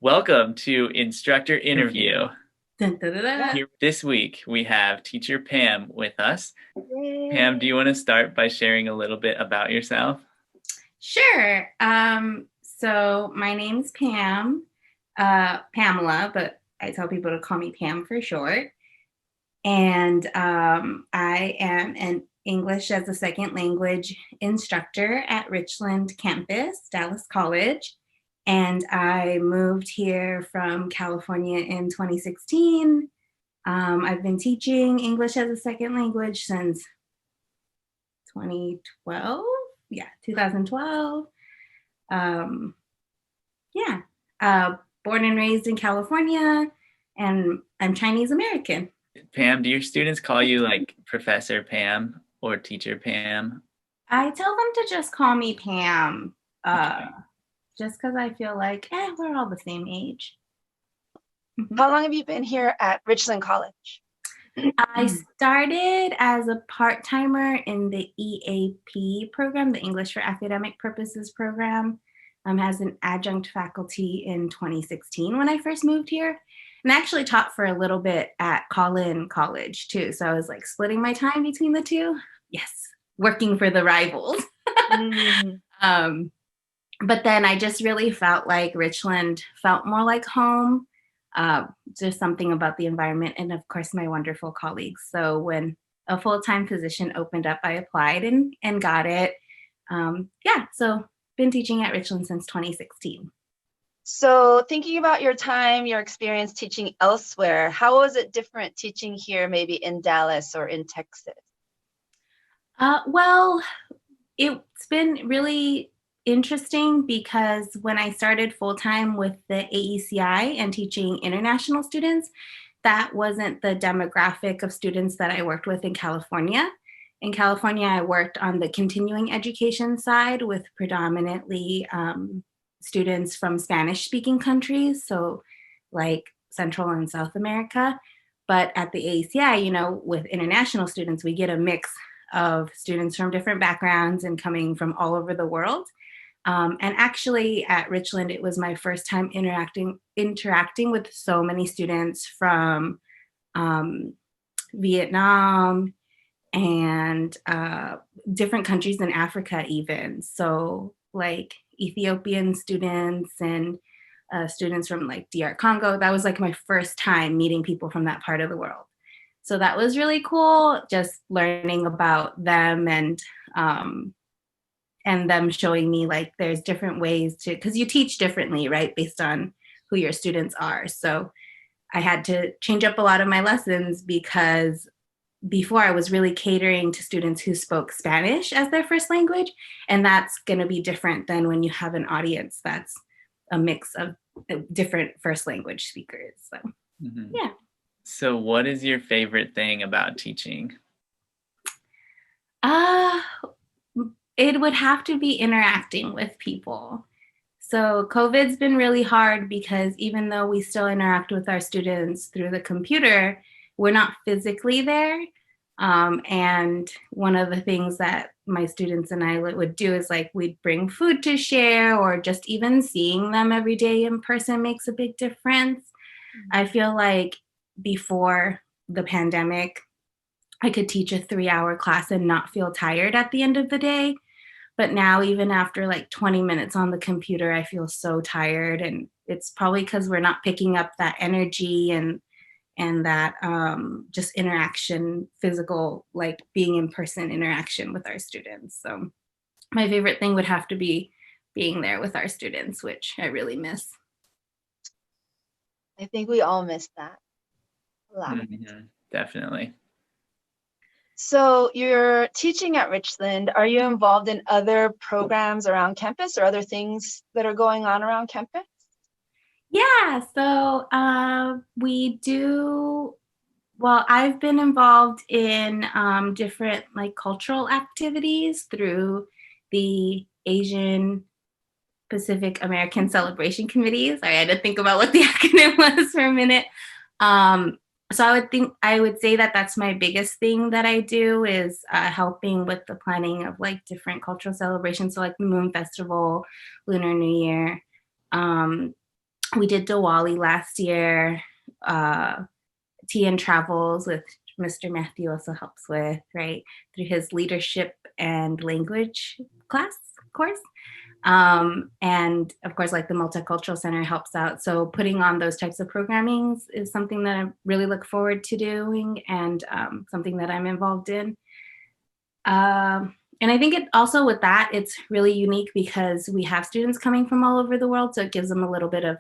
Welcome to Instructor Interview. Dun, dun, dun, dun. Here this week, we have teacher Pam with us. Pam, do Yay. you want to start by sharing a little bit about yourself? Sure. So my name's Pam, Pamela, but I tell people to call me Pam for short. And I am an English as a second language instructor at Richland campus, Dallas College. And I moved here from California in 2016. I've been teaching English as a second language since 2012. Yeah, 2012. Um, yeah, born and raised in California, and I'm Chinese American. Pam, do your students call you like Professor Pam or Teacher Pam? I tell them to just call me Pam, Okay. just because I feel like, we're all the same age. How long have you been here at Richland College? I started as a part-timer in the EAP program, the English for Academic Purposes program, as an adjunct faculty in 2016 when I first moved here. And I actually taught for a little bit at Collin College too. So I was like splitting my time between the two. Yes, working for the rivals. But then I just really felt like Richland felt more like home. Just something about the environment and of course my wonderful colleagues. So when a full-time position opened up, I applied and got it. So been teaching at Richland since 2016. So thinking about your time, your experience teaching elsewhere, how was it different teaching here, maybe in Dallas or in Texas? Well, it's been really interesting because when I started full-time with the AECI and teaching international students, that wasn't the demographic of students that I worked with in California. In California, I worked on the continuing education side with predominantly students from Spanish-speaking countries, so like Central and South America. But at the AECI, with international students, we get a mix of students from different backgrounds and coming from all over the world. And actually at Richland, it was my first time interacting with so many students from Vietnam and different countries in Africa even. So like Ethiopian students and students from like DR Congo. That was like my first time meeting people from that part of the world. So that was really cool, just learning about them and them showing me like there's different ways to, because you teach differently, right, based on who your students are. So I had to change up a lot of my lessons because before I was really catering to students who spoke Spanish as their first language, and that's going to be different than when you have an audience that's a mix of different first language speakers. So yeah. So what is your favorite thing about teaching? It would have to be interacting with people. So COVID's been really hard because even though we still interact with our students through the computer, we're not physically there. And one of the things that my students and I would do is like we'd bring food to share, or just even seeing them every day in person makes a big difference. I feel like before the pandemic, I could teach a 3-hour class and not feel tired at the end of the day. But now, even after like 20 minutes on the computer, I feel so tired. And it's probably because we're not picking up that energy and that just interaction, physical, like being in person interaction with our students. So my favorite thing would have to be being there with our students, which I really miss. I think we all miss that a lot. Definitely. So you're teaching at Richland. Are you involved in other programs around campus or other things that are going on around campus? Yeah, so we do, well, I've been involved in different like cultural activities through the Asian Pacific American Celebration Committee. Sorry, I had to think about what the acronym was for a minute. So I would say that that's my biggest thing that I do is helping with the planning of like different cultural celebrations. So like the Moon Festival, Lunar New Year. We did Diwali last year. Tea and Travels with Mr. Matthew also helps with, right, through his leadership and language course. And of course, like the Multicultural Center helps out. So putting on those types of programmings is something that I really look forward to doing, and something that I'm involved in. And I think it also with that, it's really unique because we have students coming from all over the world. So it gives them a little bit of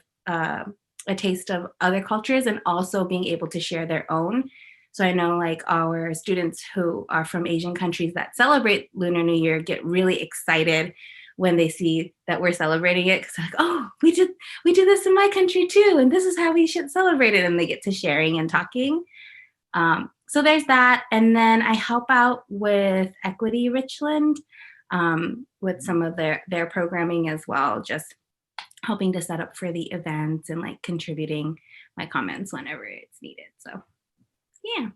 a taste of other cultures, and also being able to share their own. So I know like our students who are from Asian countries that celebrate Lunar New Year get really excited when they see that we're celebrating it, because like, oh, we do this in my country too, and this is how we should celebrate it, and they get to sharing and talking. So there's that. And then I help out with Equity Richland with some of their programming as well, just helping to set up for the events and like contributing my comments whenever it's needed. So yeah.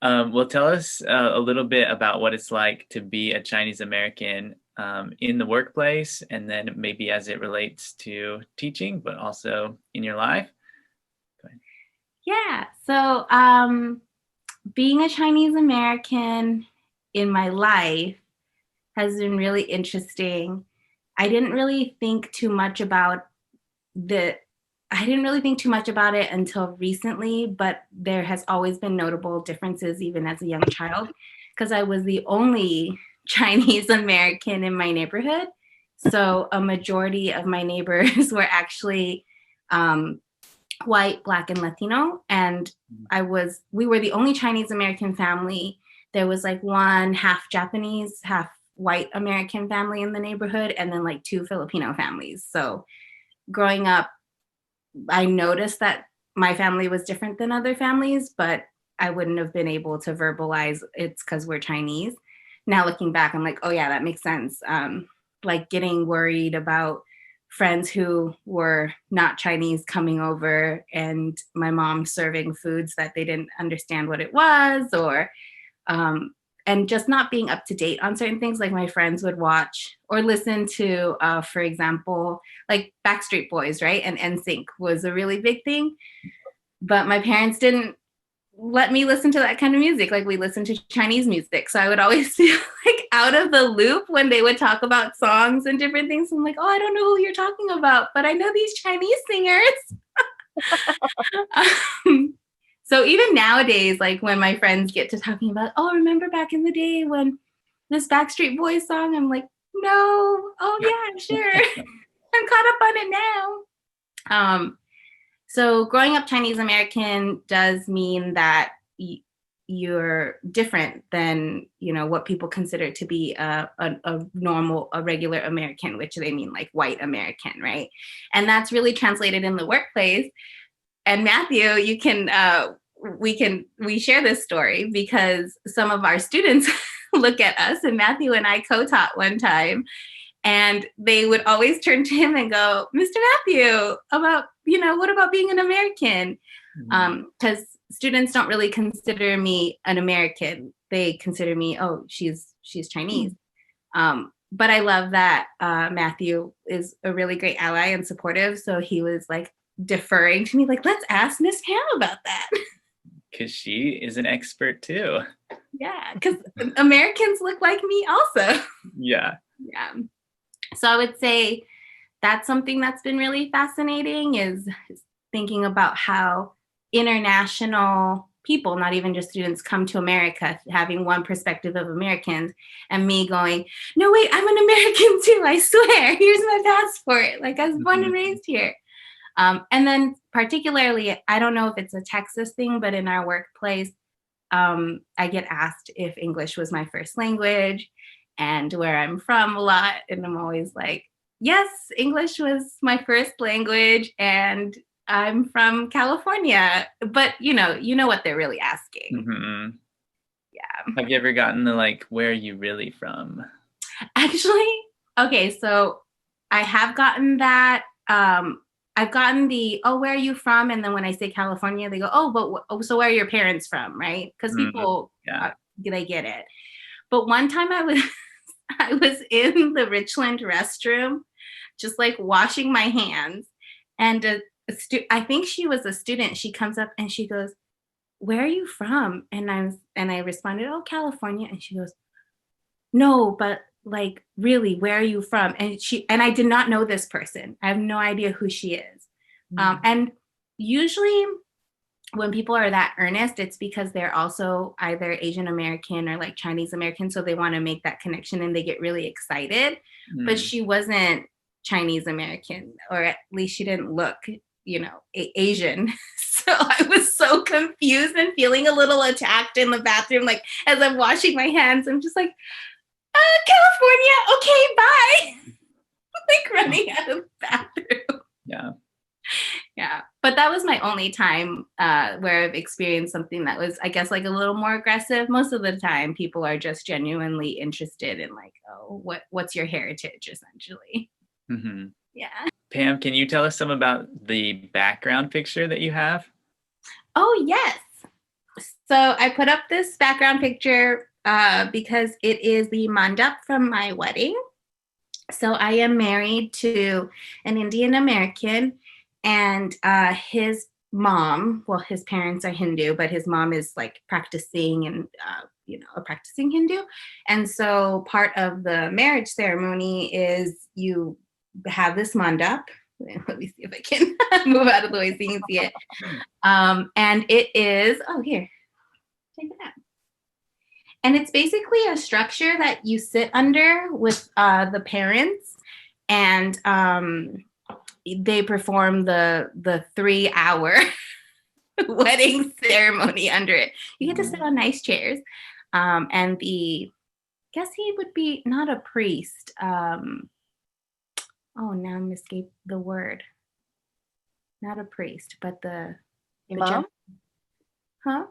Well, tell us a little bit about what it's like to be a Chinese American in the workplace, and then maybe as it relates to teaching, but also in your life. Yeah. So being a Chinese American in my life has been really interesting. I didn't really think too much about it until recently, but there has always been notable differences even as a young child, because I was the only Chinese American in my neighborhood. So a majority of my neighbors were actually white, Black, and Latino. And we were the only Chinese American family. There was like one half Japanese, half white American family in the neighborhood, and then like 2 Filipino families. So growing up, I noticed that my family was different than other families, but I wouldn't have been able to verbalize it's because we're Chinese. Now looking back, I'm like, oh yeah, that makes sense. Like getting worried about friends who were not Chinese coming over, and my mom serving foods that they didn't understand what it was, or and just not being up to date on certain things. Like my friends would watch or listen to, for example, like Backstreet Boys, right? And NSYNC was a really big thing. But my parents didn't let me listen to that kind of music. Like we listened to Chinese music. So I would always feel like out of the loop when they would talk about songs and different things. I'm like, oh, I don't know who you're talking about, but I know these Chinese singers. So even nowadays, like when my friends get to talking about, oh, remember back in the day when this Backstreet Boys song, I'm like, no, oh yeah, sure. I'm caught up on it now. So growing up Chinese American does mean that you're different than, what people consider to be a normal, a regular American, which they mean like white American, right? And that's really translated in the workplace. And Matthew, we share this story because some of our students look at us, and Matthew and I co-taught one time, and they would always turn to him and go, Mr. Matthew, what about being an American? Because students don't really consider me an American. They consider me, oh, she's Chinese. But I love that Matthew is a really great ally and supportive. So he was like deferring to me, like, let's ask Miss Pam about that. Because she is an expert too. Yeah, because Americans look like me also. Yeah. Yeah. So I would say that's something that's been really fascinating, is thinking about how international people, not even just students, come to America, having one perspective of Americans, and me going, no, wait, I'm an American too, I swear, here's my passport. Like I was born and raised here. And then particularly, I don't know if it's a Texas thing, but in our workplace, I get asked if English was my first language and where I'm from a lot. And I'm always like, yes, English was my first language and I'm from California. But you know what they're really asking. Mm-hmm. Yeah. Have you ever gotten the like, where are you really from? Actually, okay, so I have gotten that. I've gotten the, oh, where are you from? And then when I say California, they go, oh, but so where are your parents from, right? Because people, they get it. But one time I was in the Richland restroom, just like washing my hands. And I think she was a student. She comes up and she goes, "Where are you from?" And I responded, "Oh, California." And she goes, "No, but like really, where are you from?" And I did not know this person. I have no idea who she is. And usually when people are that earnest, it's because they're also either Asian American or like Chinese American. So they want to make that connection and they get really excited. But she wasn't Chinese American, or at least she didn't look, Asian. So I was so confused and feeling a little attacked in the bathroom. Like as I'm washing my hands, I'm just like, California, okay, bye. Like running out of the bathroom. Yeah. Yeah, but that was my only time where I've experienced something that was, I guess, like a little more aggressive. Most of the time, people are just genuinely interested in like, oh, what's your heritage, essentially. Mm-hmm. Yeah. Pam, can you tell us some about the background picture that you have? Oh, yes. So I put up this background picture because it is the mandap from my wedding. So I am married to an Indian American, and his mom, well, his parents are Hindu, but his mom is like practicing and, a practicing Hindu. And so part of the marriage ceremony is you have this mandap. Let me see if I can move out of the way so you can see it. And it is, oh, here, take it out. And it's basically a structure that you sit under with the parents, and they perform the 3-hour wedding ceremony under it. You get to sit on nice chairs. And guess he would be not a priest. Oh, now I'm escaped the word. Not a priest, but the Imam? Huh?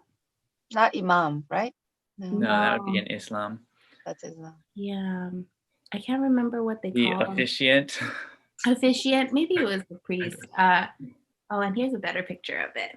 Not imam, right? No, that would be in Islam. That's Islam. Yeah. I can't remember what they The call them. officiant. Officiant. Maybe it was the priest. And here's a better picture of it.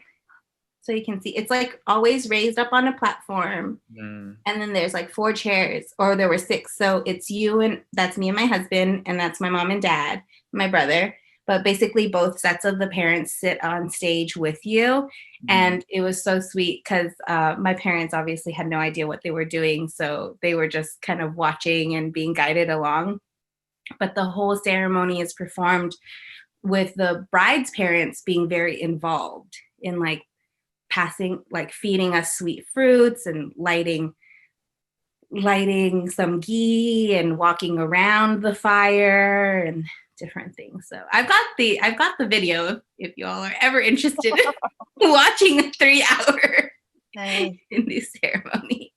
So you can see it's like always raised up on a platform. And then there's like 4 chairs, or there were 6. So it's you, and that's me and my husband, and that's my mom and dad, my brother. But basically both sets of the parents sit on stage with you. And it was so sweet because my parents obviously had no idea what they were doing. So they were just kind of watching and being guided along. But the whole ceremony is performed with the bride's parents being very involved in like feeding us sweet fruits and lighting some ghee and walking around the fire and different things. So I've got the video if you all are ever interested in watching a 3-hour Nice. Hindu ceremony.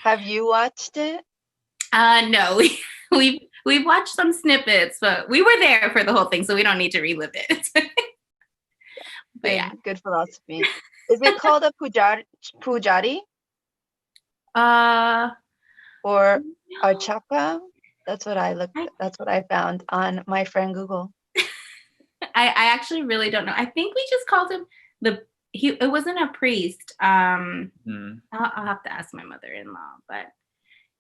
Have you watched it? No, we've watched some snippets, but we were there for the whole thing, so we don't need to relive it. But yeah, Good philosophy. Is it called a pujari or archaka? That's what That's what I found on my friend Google. I actually really don't know. I think we just called him it wasn't a priest. I'll have to ask my mother-in-law, but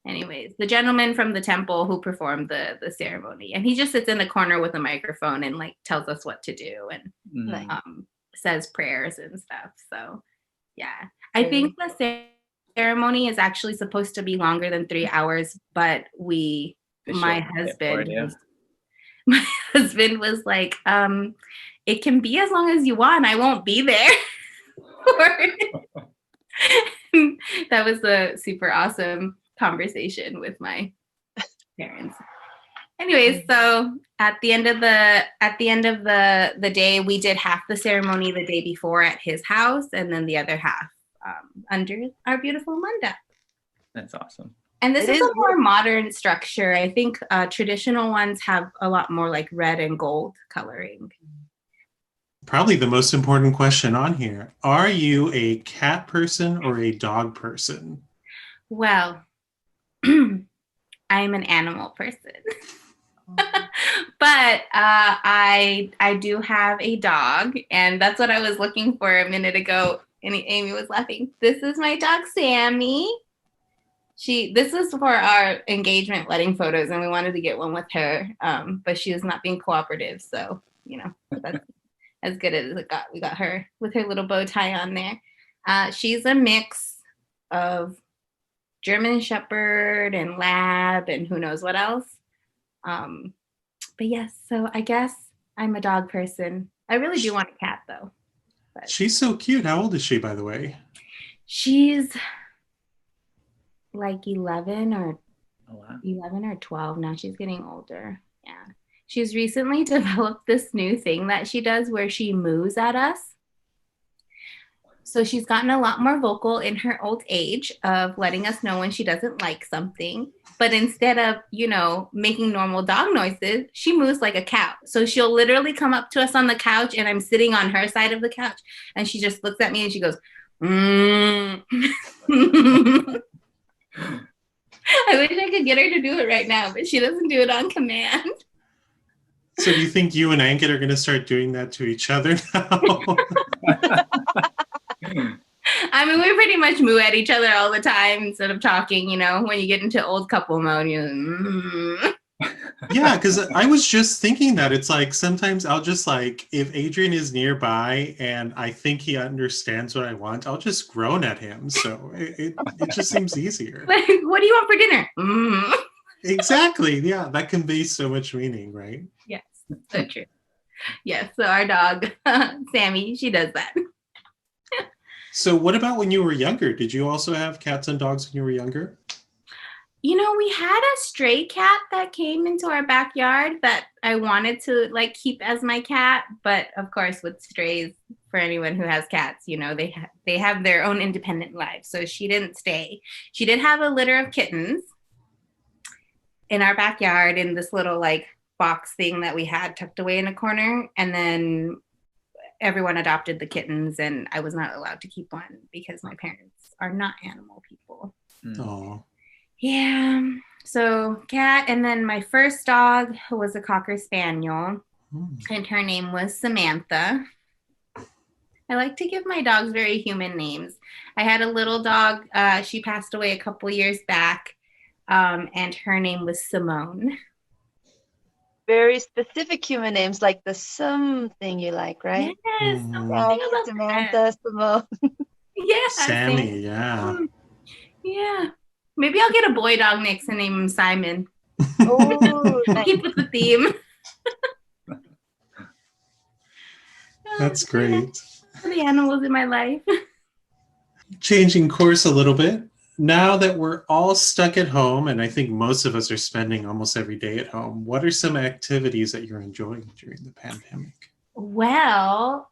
anyways, the gentleman from the temple who performed the ceremony, and he just sits in the corner with a microphone and like tells us what to do and says prayers and stuff. So yeah, I think the ceremony is actually supposed to be longer than 3 hours, but my husband was like, it can be as long as you want. I won't be there. That was a super awesome conversation with my parents. Anyways, so at the end of the day, we did half the ceremony the day before at his house, and then the other half under our beautiful mandap. That's awesome. And this is a more modern structure. I think traditional ones have a lot more like red and gold coloring. Probably the most important question on here. Are you a cat person or a dog person? Well, I'm an animal person. But I do have a dog, and that's what I was looking for a minute ago. And Amy was laughing. This is my dog, Sammy. This is for our engagement wedding photos, and we wanted to get one with her, but she was not being cooperative. So, as good as it got. We got her with her little bow tie on there. She's a mix of German Shepherd and Lab and who knows what else. But yes, so I guess I'm a dog person. I really do want a cat though. But She's so cute. How old is she, by the way? she's like 11 or Oh, wow. 11 or 12 now. She's getting older. Yeah. She's recently developed this new thing that she does where she moos at us. So she's gotten a lot more vocal in her old age of letting us know when she doesn't like something. But instead of, making normal dog noises, she moves like a cow. So she'll literally come up to us on the couch and I'm sitting on her side of the couch and she just looks at me and she goes, mm. I wish I could get her to do it right now, but she doesn't do it on command. So do you think you and Ankit are going to start doing that to each other now? I mean, we pretty much moo at each other all the time instead of talking, when you get into old couple mode, Yeah, because I was just thinking that it's like sometimes I'll just like, if Adrian is nearby and I think he understands what I want, I'll just groan at him. So it just seems easier. Like, what do you want for dinner? Mm. Exactly. Yeah, that conveys so much meaning, right? Yes, so true. Yes, so our dog, Sammy, she does that. So what about when you were younger? Did you also have cats and dogs when you were younger? We had a stray cat that came into our backyard that I wanted to keep as my cat, but of course with strays, for anyone who has cats, they have their own independent lives. So she didn't stay. She did have a litter of kittens in our backyard in this little box thing that we had tucked away in a corner, and then everyone adopted the kittens and I was not allowed to keep one because my parents are not animal people. Oh. Yeah. So cat, and then my first dog was a Cocker Spaniel, and her name was Samantha. I like to give my dogs very human names. I had a little dog. She passed away a couple years back, and her name was Simone. Very specific human names, like the something you like, right? Yes. Yeah, Samantha, Simone. Yeah. Sammy, yeah. Yeah. Maybe I'll get a boy dog next and name him Simon. Oh, nice. Keep with the theme. That's great. The animals in my life. Changing course a little bit. Now that we're all stuck at home, and I think most of us are spending almost every day at home, what are some activities that you're enjoying during the pandemic? Well,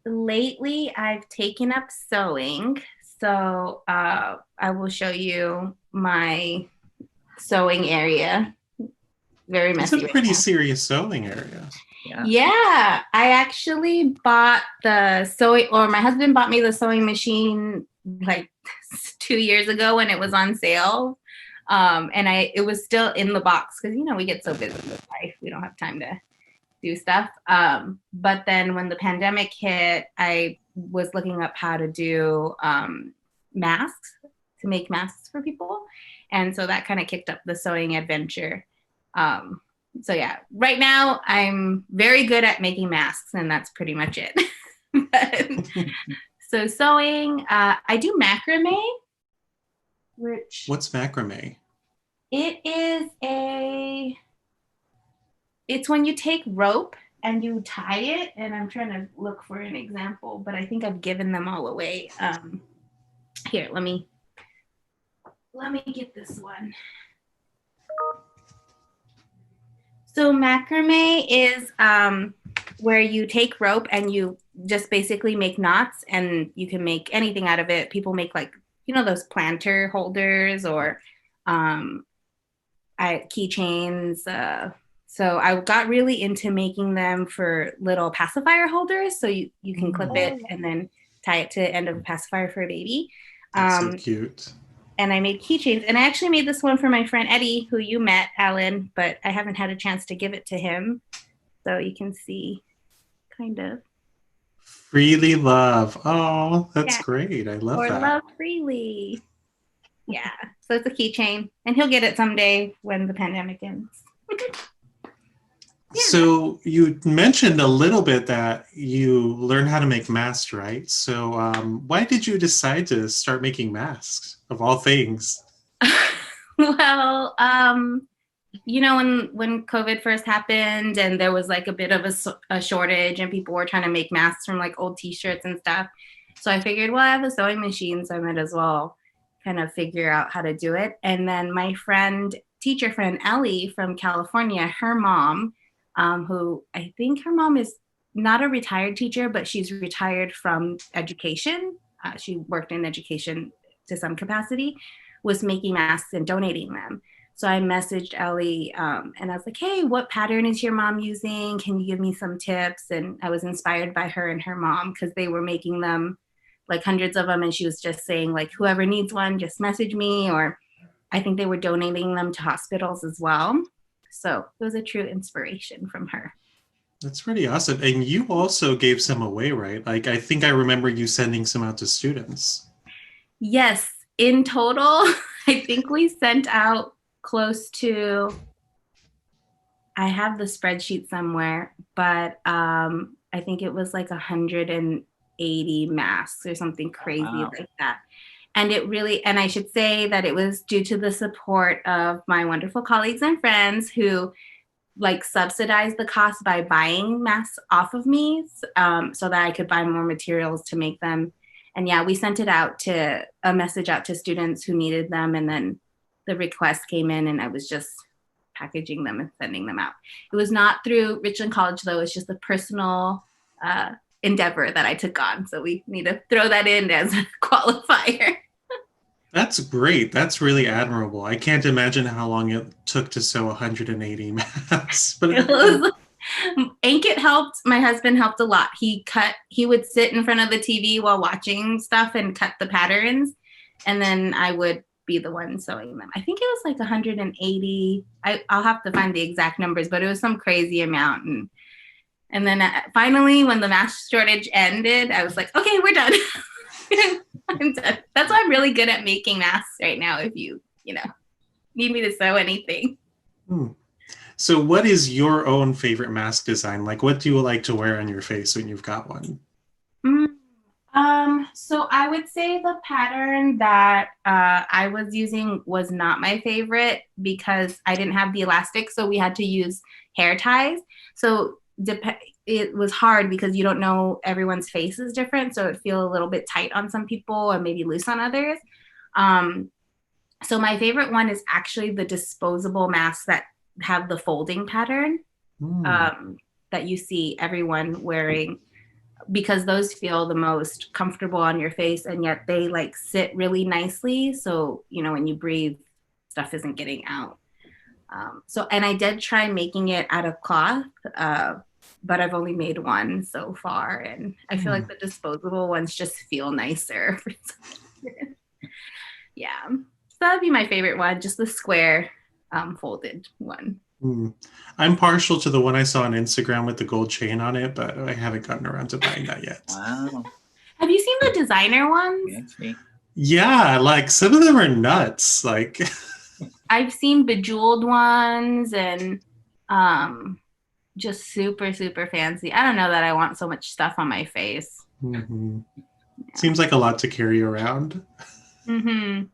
lately I've taken up sewing. So I will show you my sewing area. Very messy. It's a pretty serious sewing area. Yeah, I actually bought the sewing, or my husband bought me the sewing machine 2 years ago when it was on sale. And it was still in the box because, we get so busy with life. We don't have time to do stuff. But then when the pandemic hit, I was looking up how to do masks, to make masks for people. And so that kind of kicked up the sewing adventure. So yeah, right now I'm very good at making masks and that's pretty much it. So sewing, I do macrame. What's macrame? It's when you take rope and you tie it, and I'm trying to look for an example, but I think I've given them all away. Here, let me get this one. So macrame is where you take rope and you just basically make knots, and you can make anything out of it. People make those planter holders or keychains. So I got really into making them for little pacifier holders. So you can clip it and then tie it to the end of a pacifier for a baby. That's so cute. And I made keychains. And I actually made this one for my friend Eddie, who you met, Alan, but I haven't had a chance to give it to him. So you can see kind of. Freely love. Oh, that's great. I love that. Or love freely. Yeah. So it's a keychain. And he'll get it someday when the pandemic ends. So you mentioned a little bit that you learned how to make masks, right? So why did you decide to start making masks of all things? Well, when COVID first happened and there was like a bit of a shortage and people were trying to make masks from like old t-shirts and stuff. So I figured, well, I have a sewing machine, so I might as well kind of figure out how to do it. And then my teacher friend Ellie from California, her mom, who I think her mom is not a retired teacher, but she's retired from education. She worked in education to some capacity, was making masks and donating them. So I messaged Ellie and I was like, hey, what pattern is your mom using? Can you give me some tips? And I was inspired by her and her mom because they were making them, like hundreds of them. And she was just saying, like, whoever needs one, just message me. Or I think they were donating them to hospitals as well. So it was a true inspiration from her. That's pretty awesome. And you also gave some away, right? Like, I think I remember you sending some out to students. Yes. In total, I think we sent out close to, I have the spreadsheet somewhere, but I think it was like 180 masks or something crazy like that. And and I should say that it was due to the support of my wonderful colleagues and friends who like subsidized the cost by buying masks off of me so that I could buy more materials to make them. And yeah, we sent a message out to students who needed them. And then the request came in and I was just packaging them and sending them out. It was not through Richland College though. It's just a personal endeavor that I took on. So we need to throw that in as a qualifier. That's great. That's really admirable. I can't imagine how long it took to sew 180 masks. But Ankit helped. My husband helped a lot. He would sit in front of the TV while watching stuff and cut the patterns. And then I would be the one sewing them. I think it was like 180. I'll have to find the exact numbers, but it was some crazy amount. And then finally, when the mask shortage ended, I was like, okay, we're done. I'm done. That's why I'm really good at making masks right now. If you need me to sew anything. So what is your own favorite mask design? Like, what do you like to wear on your face when you've got one? So I would say the pattern that I was using was not my favorite because I didn't have the elastic. So we had to use hair ties. So it was hard because you don't know, everyone's face is different. So it feel a little bit tight on some people and maybe loose on others. So my favorite one is actually the disposable masks that have the folding pattern that you see everyone wearing, because those feel the most comfortable on your face and yet they like sit really nicely. So, when you breathe, stuff isn't getting out. And I did try making it out of cloth, but I've only made one so far. And I feel like the disposable ones just feel nicer for some reason. Yeah. So that'd be my favorite one, just the square folded one. I'm partial to the one I saw on Instagram with the gold chain on it, but I haven't gotten around to buying that yet. Wow. Have you seen the designer ones? Yeah, like some of them are nuts. Like I've seen bejeweled ones and just super, super fancy. I don't know that I want so much stuff on my face. Yeah. Seems like a lot to carry around. I'm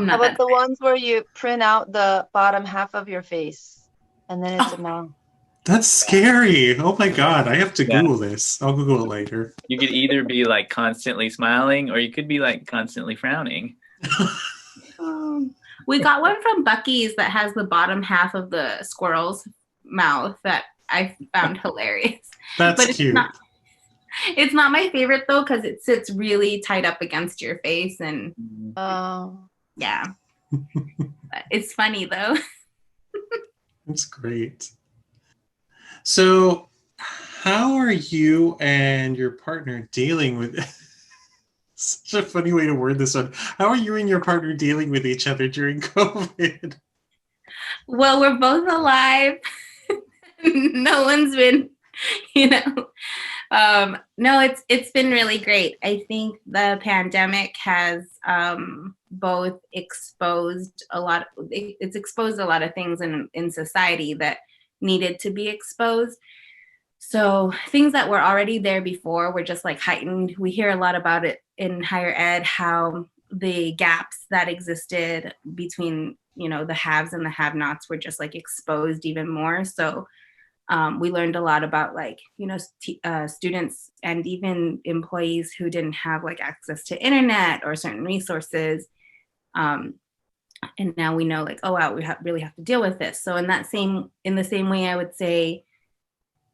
not. How about the ones where you print out the bottom half of your face and then it's a mouth? That's scary. Oh my God. I have to Google this. I'll Google it later. You could either be like constantly smiling or you could be like constantly frowning. We got one from Buc-ee's that has the bottom half of the squirrel's mouth that I found hilarious. That's cute. It's not my favorite though because it sits really tight up against your face and yeah. But it's funny though. That's great. So how are you and your partner dealing with such a funny way to word this one. How are you and your partner dealing with each other during COVID? Well, we're both alive. No one's been, no, it's been really great. I think the pandemic has both exposed a lot. It's exposed a lot of things in society that needed to be exposed. So things that were already there before were just like heightened. We hear a lot about it in higher ed, how the gaps that existed between, the haves and the have-nots were just like exposed even more. So we learned a lot about like, students and even employees who didn't have like access to internet or certain resources. And now we know like, oh wow, we really have to deal with this. So in the same way, I would say,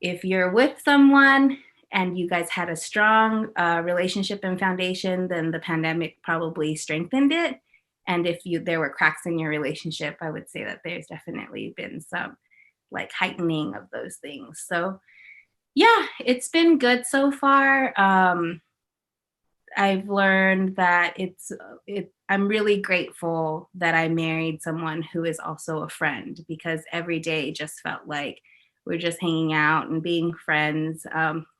if you're with someone and you guys had a strong relationship and foundation, then the pandemic probably strengthened it. And if there were cracks in your relationship, I would say that there's definitely been some like heightening of those things. So yeah, it's been good so far. I've learned that I'm really grateful that I married someone who is also a friend, because every day just felt like we're just hanging out and being friends.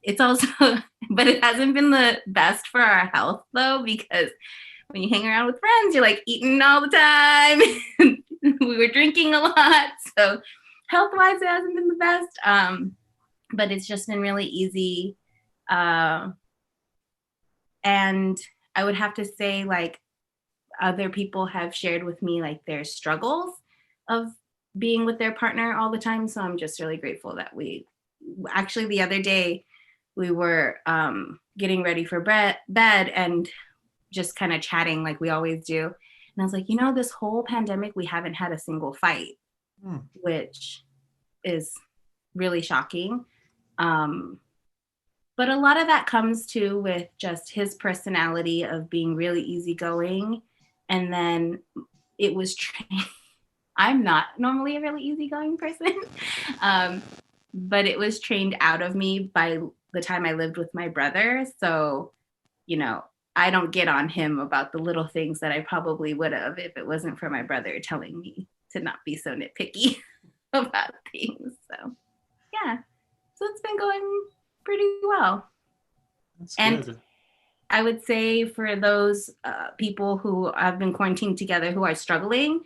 It's also, but it hasn't been the best for our health though, because when you hang around with friends, you're like eating all the time. We were drinking a lot. So health-wise, it hasn't been the best. But it's just been really easy. And I would have to say, like, other people have shared with me like their struggles of being with their partner all the time. So I'm just really grateful that actually the other day we were getting ready for bed and just kind of chatting like we always do. And I was like, this whole pandemic, we haven't had a single fight, which is really shocking. But a lot of that comes too with just his personality of being really easygoing. And then it was I'm not normally a really easygoing person, but it was trained out of me by the time I lived with my brother. So, I don't get on him about the little things that I probably would have if it wasn't for my brother telling me to not be so nitpicky about things. So, yeah. So it's been going pretty well. That's And good. I would say for those people who have been quarantined together who are struggling,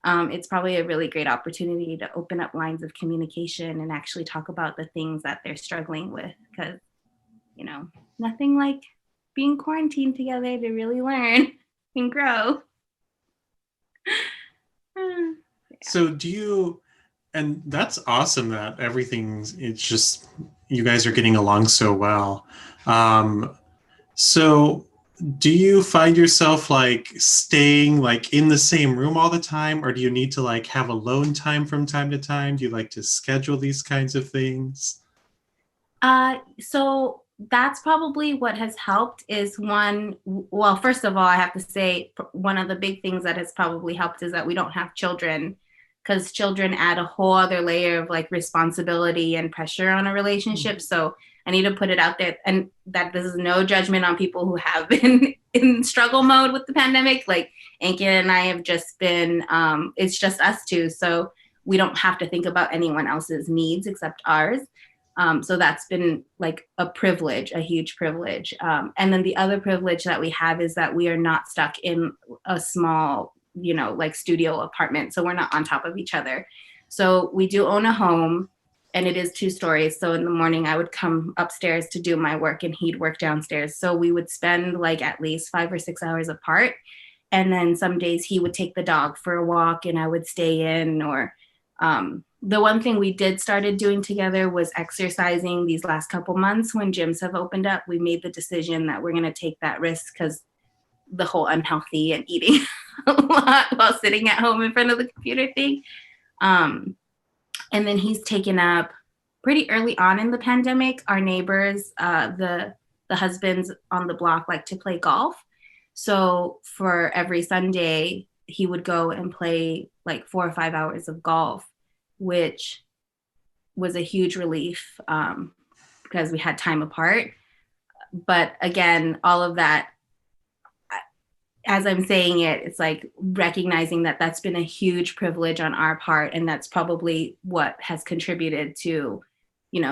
it's probably a really great opportunity to open up lines of communication and actually talk about the things that they're struggling with, because, nothing like being quarantined together to really learn and grow. So and that's awesome that it's just, you guys are getting along so well. So do you find yourself like staying like in the same room all the time, or do you need to like have alone time from time to time? Do you like to schedule these kinds of things? So that's probably what has helped is well, first of all, I have to say one of the big things that has probably helped is that we don't have children, because children add a whole other layer of like responsibility and pressure on a relationship. Mm-hmm. So I need to put it out there, and that this is no judgment on people who have been in struggle mode with the pandemic. Like Anki and I have just been, it's just us two. So we don't have to think about anyone else's needs except ours. So that's been like a privilege, a huge privilege. And then the other privilege that we have is that we are not stuck in a small, like studio apartment. So we're not on top of each other. So we do own a home, and it is 2 stories. So in the morning I would come upstairs to do my work and he'd work downstairs. So we would spend like at least 5 or 6 hours apart. And then some days he would take the dog for a walk and I would stay in, or the one thing we started doing together was exercising these last couple months. When gyms have opened up, we made the decision that we're going to take that risk, because the whole unhealthy and eating a lot while sitting at home in front of the computer thing. And then he's taken up pretty early on in the pandemic. Our neighbors, the husbands on the block like to play golf. So for every Sunday, he would go and play like 4 or 5 hours of golf, which was a huge relief because we had time apart. But again, all of that, as I'm saying it, it's like recognizing that that's been a huge privilege on our part. And that's probably what has contributed to,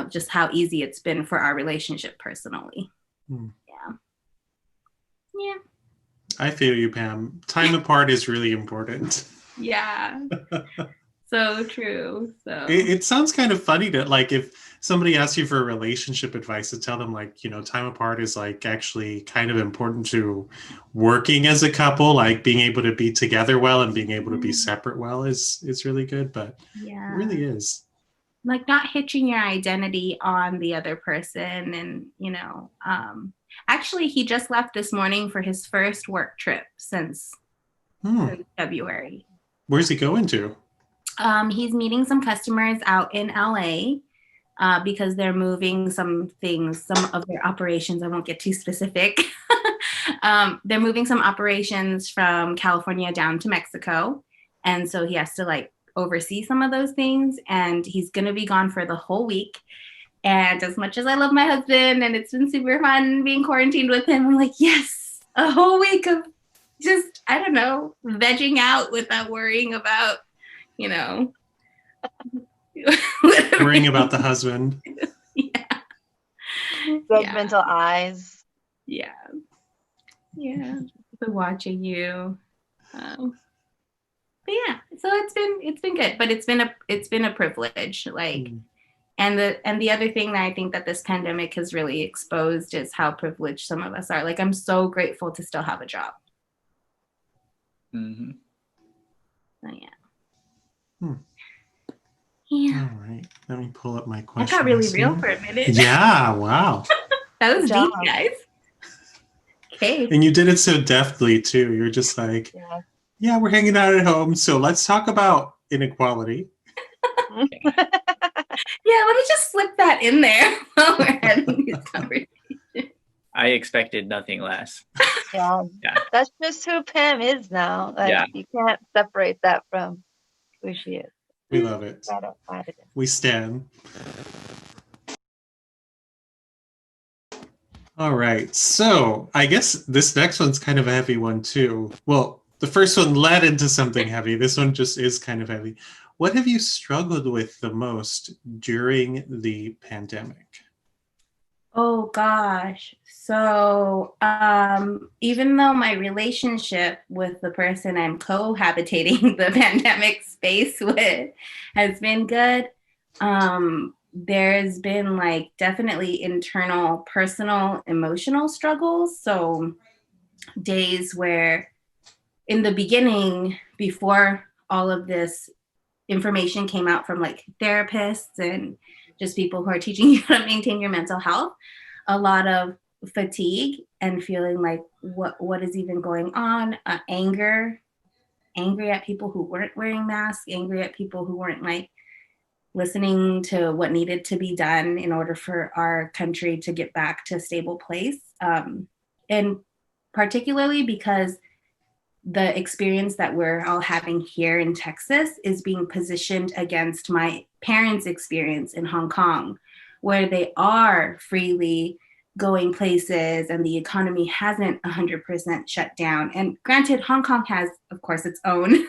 just how easy it's been for our relationship personally. Yeah. Yeah. I feel you, Pam. Time apart is really important. Yeah. So true. So It sounds kind of funny to like if somebody asks you for relationship advice to tell them like, time apart is like actually kind of important to working as a couple, like being able to be together well and being able to be separate well is really good, but it yeah. really is. Like not hitching your identity on the other person and actually he just left this morning for his first work trip since February. Where's he going to? He's meeting some customers out in LA because they're moving some things, some of their operations. I won't get too specific. They're moving some operations from California down to Mexico. And so he has to like oversee some of those things. And he's going to be gone for the whole week. And as much as I love my husband and it's been super fun being quarantined with him, I'm like, yes, a whole week of just, I don't know, vegging out without worrying about, Worrying about the husband. Yeah. Judgmental eyes. Yeah. Yeah. So watching you. But yeah, so it's been good, but it's been a privilege. Like and the other thing that I think that this pandemic has really exposed is how privileged some of us are. Like I'm so grateful to still have a job. Mm-hmm. So yeah. Yeah. All right. Let me pull up my question. That got really real for a minute. Yeah. Wow. That was deep, guys. Okay. And you did it so deftly too. You're just like, yeah, we're hanging out at home. So let's talk about inequality. Yeah, let me just slip that in there while we're having this conversation. I expected nothing less. Yeah. That's just who Pam is now. Like you can't separate that from who she is. We love it. We stand. All right. So I guess this next one's kind of a heavy one too. Well, the first one led into something heavy. This one just is kind of heavy. What have you struggled with the most during the pandemic? Oh gosh. So even though my relationship with the person I'm cohabitating the pandemic space with has been good, there's been like definitely internal, personal, emotional struggles. So days where in the beginning, before all of this information came out from like therapists and just people who are teaching you how to maintain your mental health, a lot of fatigue and feeling like what is even going on, angry at people who weren't wearing masks, angry at people who weren't like listening to what needed to be done in order for our country to get back to a stable place. And particularly because the experience that we're all having here in Texas is being positioned against my parents' experience in Hong Kong, where they are freely going places and the economy hasn't 100% shut down. And granted, Hong Kong has, of course, its own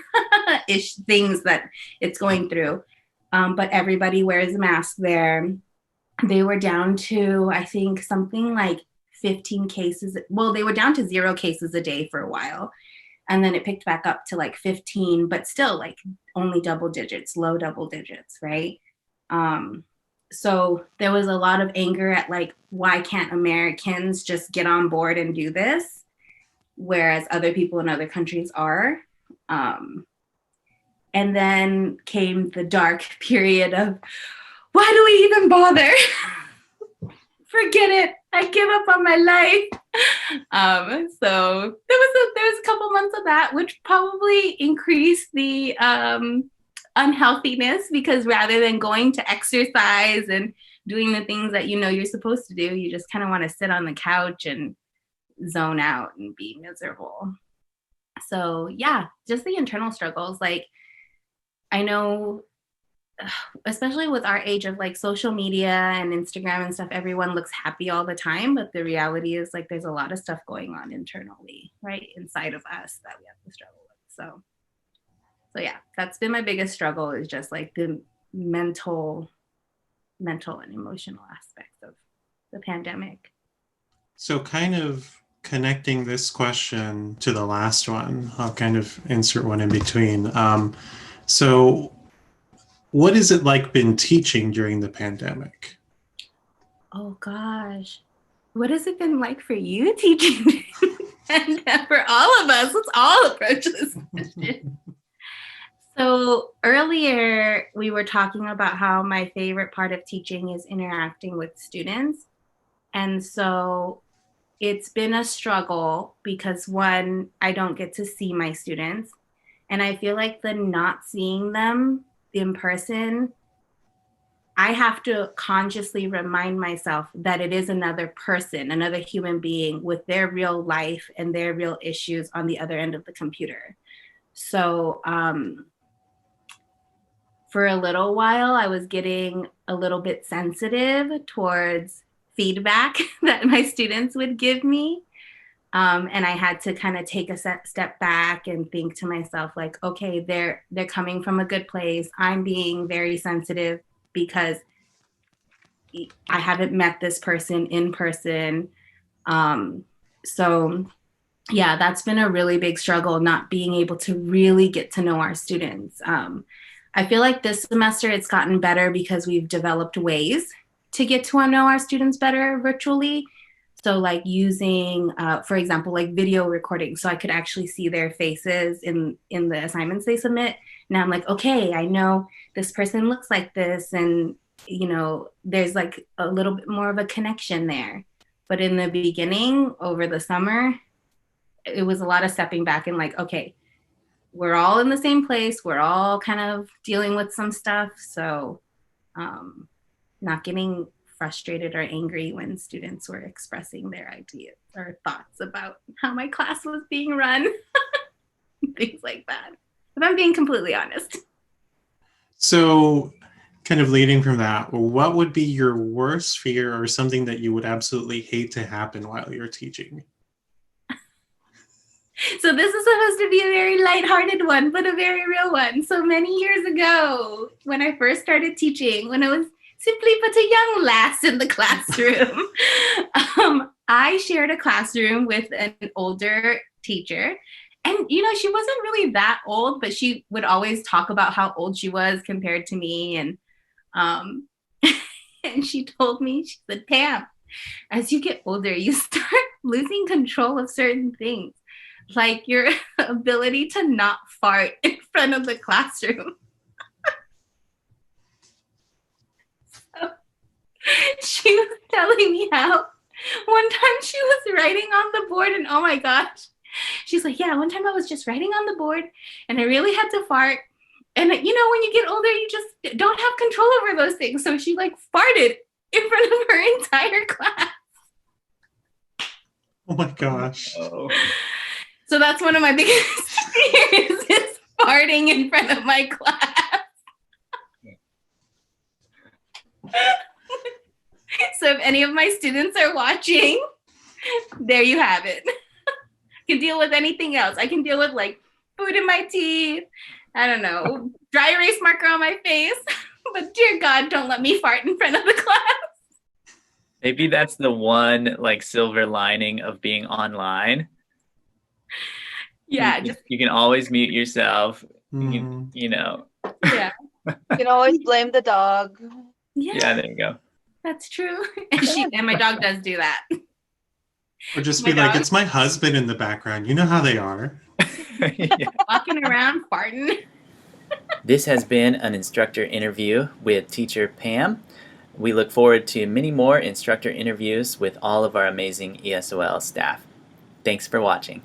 things that it's going through, but everybody wears a mask there. They were down to, I think, something like 15 cases. Well, they were down to 0 cases a day for a while. And then it picked back up to like 15, but still like only double digits, low double digits, right? So there was a lot of anger at like, why can't Americans just get on board and do this? Whereas other people in other countries are. And then came the dark period of, why do we even bother? Forget it. I give up on my life. So there was a couple months of that, which probably increased the unhealthiness, because rather than going to exercise and doing the things that you're supposed to do, you just kind of want to sit on the couch and zone out and be miserable. So yeah, just the internal struggles. Like I know, especially with our age of like social media and Instagram and stuff, everyone looks happy all the time, but the reality is like there's a lot of stuff going on internally, right, inside of us that we have to struggle with. So yeah, that's been my biggest struggle, is just like the mental and emotional aspects of the pandemic. So kind of connecting this question to the last one, I'll kind of insert one in between. So What has it like been teaching during the pandemic? Oh gosh. What has it been like for you teaching? And for all of us, let's all approach this question. So earlier we were talking about how my favorite part of teaching is interacting with students. And so it's been a struggle because one, I don't get to see my students. And I feel like the not seeing them in person, I have to consciously remind myself that it is another person, another human being with their real life and their real issues on the other end of the computer. So for a little while, I was getting a little bit sensitive towards feedback that my students would give me. And I had to kind of take a step back and think to myself, like, okay, they're coming from a good place. I'm being very sensitive because I haven't met this person in person. So yeah, that's been a really big struggle, not being able to really get to know our students. I feel like this semester it's gotten better because we've developed ways to get to know our students better virtually. So like using, for example, like video recording, so I could actually see their faces in the assignments they submit. Now I'm like, okay, I know this person looks like this, and there's like a little bit more of a connection there. But in the beginning, over the summer, it was a lot of stepping back and like, okay, we're all in the same place. We're all kind of dealing with some stuff. So not getting frustrated or angry when students were expressing their ideas or thoughts about how my class was being run, things like that. If I'm being completely honest. So, kind of leading from that, what would be your worst fear or something that you would absolutely hate to happen while you're teaching? So this is supposed to be a very lighthearted one, but a very real one. So many years ago, when I first started teaching, when I was simply but a young lass in the classroom, I shared a classroom with an older teacher. And, she wasn't really that old, but she would always talk about how old she was compared to me. And and she told me, she said, Pam, as you get older, you start losing control of certain things, like your ability to not fart in front of the classroom. So she was telling me how one time she was writing on the board, and oh my gosh, she's like, yeah, one time I was just writing on the board and I really had to fart. And when you get older, you just don't have control over those things. So she like farted in front of her entire class. Oh my gosh. Oh. So that's one of my biggest fears is farting in front of my class. So if any of my students are watching, there you have it. I can deal with anything else. I can deal with like food in my teeth, I don't know, dry erase marker on my face. But dear God, don't let me fart in front of the class. Maybe that's the one like silver lining of being online. Yeah, you can always mute yourself. Mm. Yeah. You can always blame the dog. Yeah, there you go. That's true. And my dog does do that. Or just be like, it's my husband in the background. You know how they are. Yeah. Walking around farting. This has been an instructor interview with teacher Pam. We look forward to many more instructor interviews with all of our amazing ESOL staff. Thanks for watching.